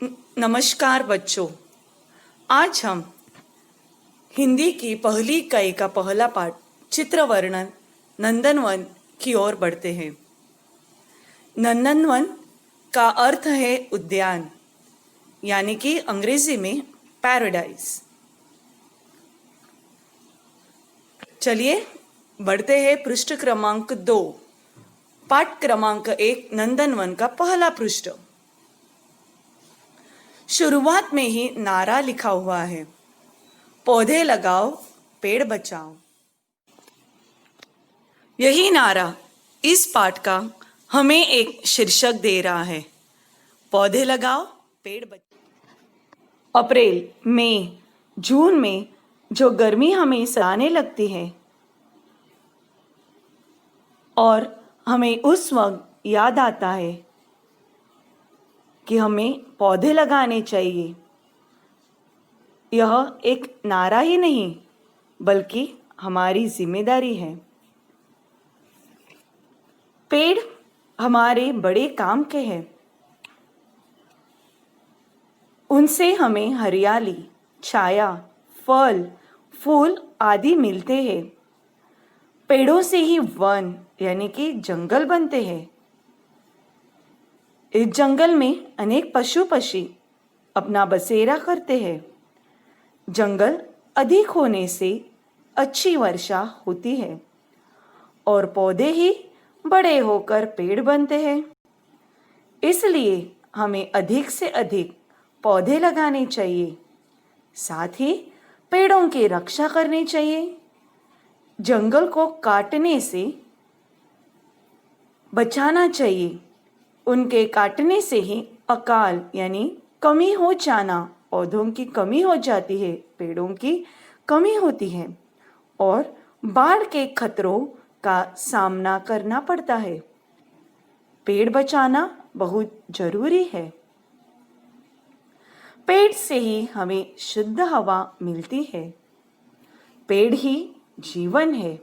नमस्कार बच्चों। आज हम हिंदी की पहली इकाई का पहला पाठ चित्र वर्णन नंदनवन की ओर बढ़ते हैं। नंदनवन का अर्थ है उद्यान, यानी कि अंग्रेजी में पैराडाइज। चलिए बढ़ते हैं पृष्ठ क्रमांक 2, पाठ क्रमांक 1, नंदनवन का पहला पृष्ठ। शुरुआत में ही नारा लिखा हुआ है, पौधे लगाओ पेड़ बचाओ। यही नारा इस पाठ का हमें एक शीर्षक दे रहा है, पौधे लगाओ पेड़ बचाओ। अप्रैल, मई, जून में जो गर्मी हमें सताने लगती है और हमें उस वक्त याद आता है कि हमें पौधे लगाने चाहिए, यह एक नारा ही नहीं बल्कि हमारी जिम्मेदारी है। पेड़ हमारे बड़े काम के हैं, उनसे हमें हरियाली, छाया, फल, फूल आदि मिलते हैं। पेड़ों से ही वन यानी कि जंगल बनते हैं। इस जंगल में अनेक पशु पक्षी अपना बसेरा करते हैं। जंगल अधिक होने से अच्छी वर्षा होती है और पौधे ही बड़े होकर पेड़ बनते हैं। इसलिए हमें अधिक से अधिक पौधे लगाने चाहिए, साथ ही पेड़ों की रक्षा करनी चाहिए। जंगल को काटने से बचाना चाहिए। उनके काटने से ही अकाल यानी कमी हो जाना, पौधों की कमी हो जाती है, पेड़ों की कमी होती है और बाढ़ के खतरों का सामना करना पड़ता है। पेड़ बचाना बहुत जरूरी है। पेड़ से ही हमें शुद्ध हवा मिलती है। पेड़ ही जीवन है।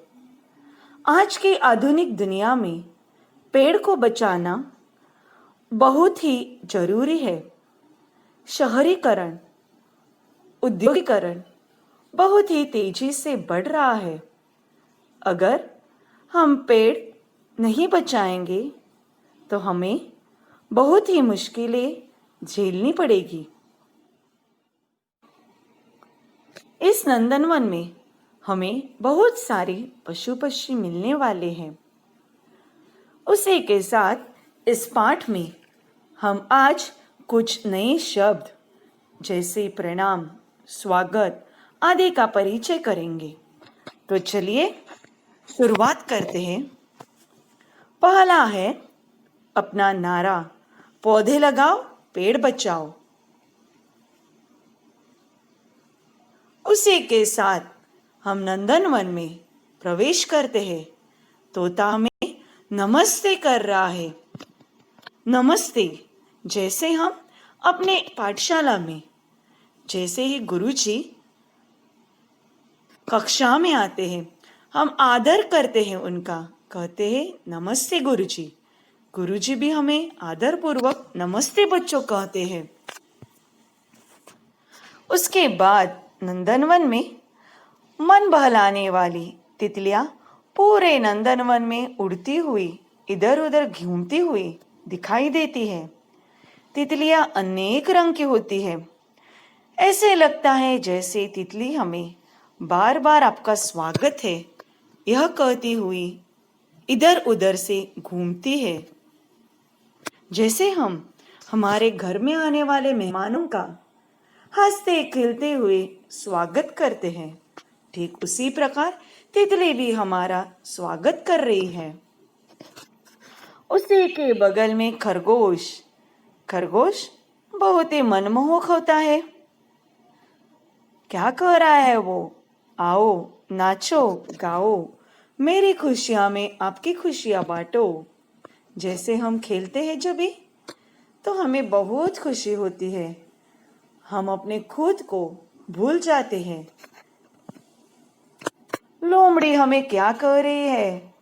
आज की आधुनिक दुनिया में पेड़ को बचाना बहुत ही जरूरी है। शहरीकरण, औद्योगिकरण बहुत ही तेजी से बढ़ रहा है। अगर हम पेड़ नहीं बचाएंगे तो हमें बहुत ही मुश्किलें झेलनी पड़ेगी। इस नंदनवन में हमें बहुत सारे पशु पक्षी मिलने वाले हैं। उसी के साथ इस पाठ में हम आज कुछ नए शब्द जैसे प्रणाम, स्वागत आदि का परिचय करेंगे। तो चलिए शुरुआत करते हैं। पहला है अपना नारा, पौधे लगाओ पेड़ बचाओ। उसी के साथ हम नंदनवन में प्रवेश करते हैं। तोता हमें नमस्ते कर रहा है। नमस्ते जैसे हम अपने पाठशाला में जैसे ही गुरुजी कक्षा में आते हैं, हम आदर करते हैं उनका, कहते हैं नमस्ते गुरुजी। गुरुजी भी हमें आदर पूर्वक नमस्ते बच्चों कहते हैं। उसके बाद नंदनवन में मन बहलाने वाली तितलियां पूरे नंदनवन में उड़ती हुई, इधर उधर घूमती हुई दिखाई देती है। तितलियां अनेक रंग की होती है। ऐसे लगता है जैसे तितली हमें बार बार आपका स्वागत है यह कहती हुई इधर उधर से घूमती है। जैसे हम हमारे घर में आने वाले मेहमानों का हंसते खिलते हुए स्वागत करते हैं, ठीक उसी प्रकार तितली भी हमारा स्वागत कर रही है। उसी के बगल में खरगोश। खरगोश बहुत ही मनमोहक होता है। क्या कह रहा है वो? आओ नाचो गाओ, मेरी खुशियां में आपकी खुशियां बांटो। जैसे हम खेलते हैं जब भी, तो हमें बहुत खुशी होती है। हम अपने खुद को भूल जाते हैं। लोमड़ी हमें क्या कह रही है?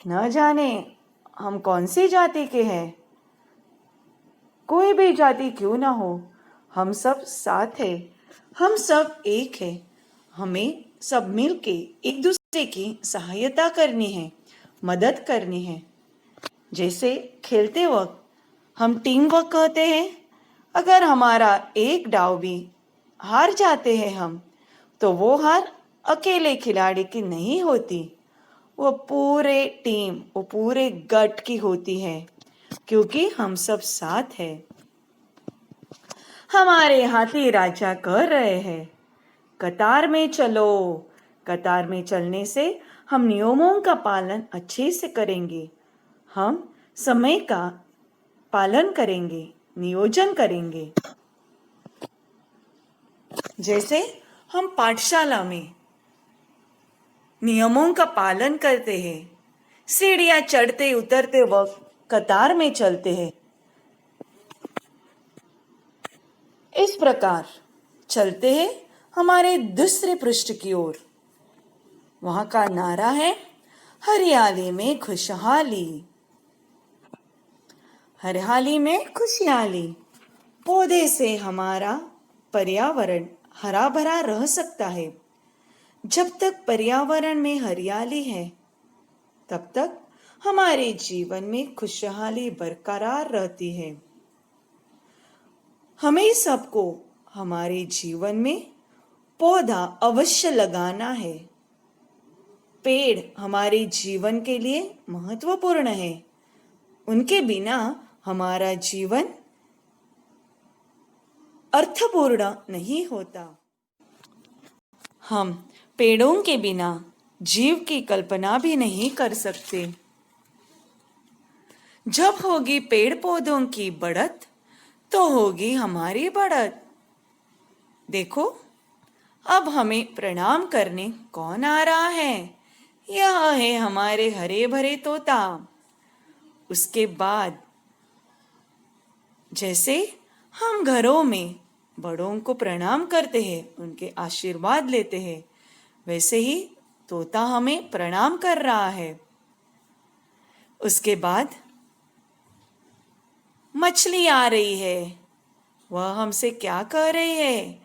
न जाने हम कौन सी जाति के हैं। कोई भी जाति क्यों ना हो, हम सब साथ हैं, हम सब एक है। हमें सब मिलके एक दूसरे की सहायता करनी है, मदद करनी है। जैसे खेलते वक्त हम टीम वर्क कहते हैं। अगर हमारा एक डाव भी हार जाते हैं हम, तो वो हार अकेले खिलाड़ी की नहीं होती, वो पूरे टीम, वो पूरे गट की होती है, क्योंकि हम सब साथ हैं। हमारे हाथी राजा कह रहे हैं, कतार में चलो। कतार में चलने से हम नियमों का पालन अच्छे से करेंगे, हम समय का पालन करेंगे, नियोजन करेंगे। जैसे हम पाठशाला में नियमों का पालन करते हैं, सीढ़ियां चढ़ते उतरते वक्त कतार में चलते हैं, इस प्रकार चलते हैं हमारे दूसरे पृष्ठ की ओर। वहां का नारा है, हरियाली में खुशहाली। हरियाली में खुशहाली। पौधे से हमारा पर्यावरण हरा भरा रह सकता है। जब तक पर्यावरण में हरियाली है, तब तक हमारे जीवन में खुशहाली बरकरार रहती है। हमें सबको हमारे जीवन में पौधा अवश्य लगाना है। पेड़ हमारे जीवन के लिए महत्वपूर्ण है। उनके बिना हमारा जीवन अर्थपूर्ण नहीं होता। हम पेड़ों के बिना जीव की कल्पना भी नहीं कर सकते। जब होगी पेड़ पौधों की बढ़त, तो होगी हमारी बढ़त। देखो, अब हमें प्रणाम करने कौन आ रहा है? यह है हमारे हरे भरे तोता। उसके बाद जैसे हम घरों में बड़ों को प्रणाम करते हैं, उनके आशीर्वाद लेते हैं, वैसे ही तोता हमें प्रणाम कर रहा है। उसके बाद मछली आ रही है। वह हमसे क्या कह रही है?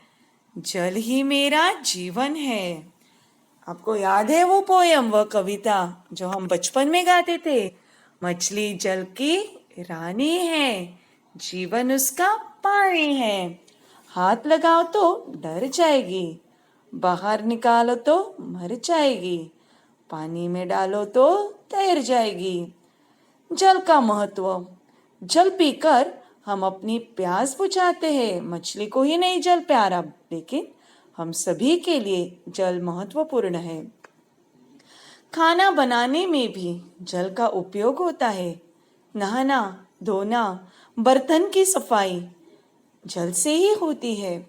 जल ही मेरा जीवन है। आपको याद है वो पोयम, वह कविता जो हम बचपन में गाते थे? मछली जल की रानी है, जीवन उसका पानी है। हाथ लगाओ तो डर जाएगी, बाहर निकालो तो मर जाएगी, पानी में डालो तो तैर जाएगी। जल का महत्व। जल पीकर हम अपनी प्यास बुझाते हैं। मछली को ही नहीं जल प्यारा, लेकिन हम सभी के लिए जल महत्वपूर्ण है। खाना बनाने में भी जल का उपयोग होता है। नहाना, धोना, बर्तन की सफाई जल से ही होती है।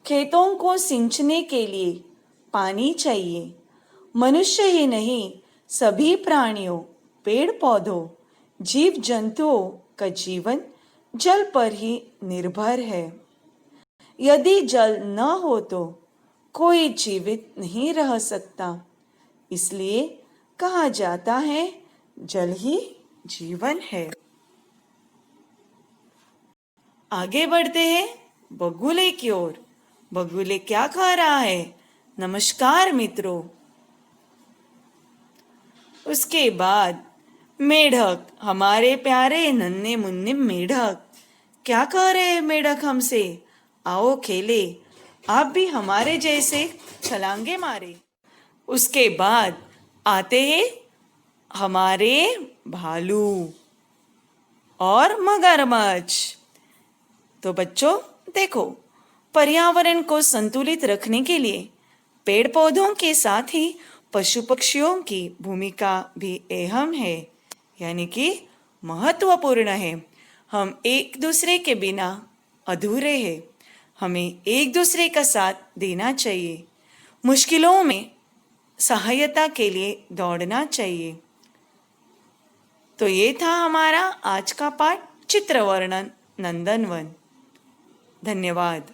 खेतों को सिंचने के लिए पानी चाहिए। मनुष्य ही नहीं, सभी प्राणियों, पेड़ पौधों, जीव जंतुओं का जीवन जल पर ही निर्भर है। यदि जल न हो तो कोई जीवित नहीं रह सकता। इसलिए कहा जाता है, जल ही जीवन है। आगे बढ़ते हैं बगुले की ओर। बगुले क्या खा रहा है? नमस्कार मित्रों। उसके बाद मेढक, हमारे प्यारे नन्हे मुन्ने मेढक। क्या कह रहे हैं मेढक हमसे? आओ खेले, आप भी हमारे जैसे छलांगे मारे। उसके बाद आते हैं हमारे भालू और मगरमच्छ। तो बच्चों देखो, पर्यावरण को संतुलित रखने के लिए पेड़ पौधों के साथ ही पशु पक्षियों की भूमिका भी अहम है, यानी कि महत्वपूर्ण है। हम एक दूसरे के बिना अधूरे हैं। हमें एक दूसरे का साथ देना चाहिए। मुश्किलों में सहायता के लिए दौड़ना चाहिए। तो ये था हमारा आज का पाठ, चित्र वर्णन नंदनवन। धन्यवाद।